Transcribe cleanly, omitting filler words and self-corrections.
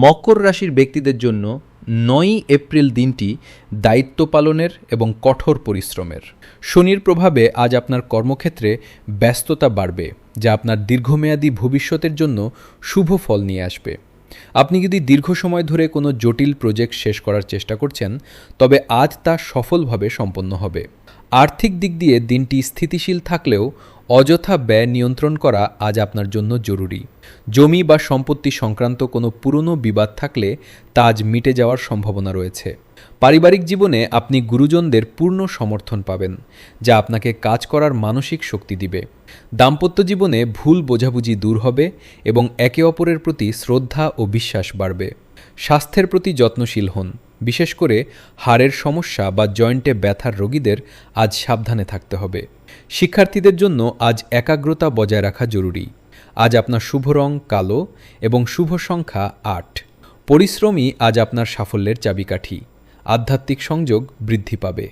মকর রাশির ব্যক্তিদের জন্য ৯ই এপ্রিল দিনটি দায়িত্ব পালনের এবং কঠোর পরিশ্রমের। শনির প্রভাবে আজ আপনার কর্মক্ষেত্রে ব্যস্ততা বাড়বে, যা আপনার দীর্ঘমেয়াদী ভবিষ্যতের জন্য শুভ ফল নিয়ে আসবে। আপনি যদি দীর্ঘ সময় ধরে কোনো জটিল প্রজেক্ট শেষ করার চেষ্টা করছেন, তবে আজ তা সফলভাবে সম্পন্ন হবে। আর্থিক দিক দিয়ে দিনটি স্থিতিশীল থাকলেও অযথা ব্যয় নিয়ন্ত্রণ করা আজ আপনার জন্য জরুরি। জমি বা সম্পত্তি সংক্রান্ত কোনো পুরনো বিবাদ থাকলে তা আজ মিটে যাওয়ার সম্ভাবনা রয়েছে। পারিবারিক জীবনে আপনি গুরুজনদের পূর্ণ সমর্থন পাবেন, যা আপনাকে কাজ করার মানসিক শক্তি দিবে। দাম্পত্য জীবনে ভুল বোঝাবুঝি দূর হবে এবং একে অপরের প্রতি শ্রদ্ধা ও বিশ্বাস বাড়বে। স্বাস্থ্যের প্রতি যত্নশীল হন, বিশেষ করে হাড়ের সমস্যা বা জয়েন্টে ব্যথার রোগীদের আজ সাবধানে থাকতে হবে। শিক্ষার্থীদের জন্য আজ একাগ্রতা বজায় রাখা জরুরি। আজ আপনার শুভ রং কালো এবং শুভ সংখ্যা ৮। পরিশ্রমই আজ আপনার সাফল্যের চাবিকাঠি। আধ্যাত্মিক সংযোগ বৃদ্ধি পাবে।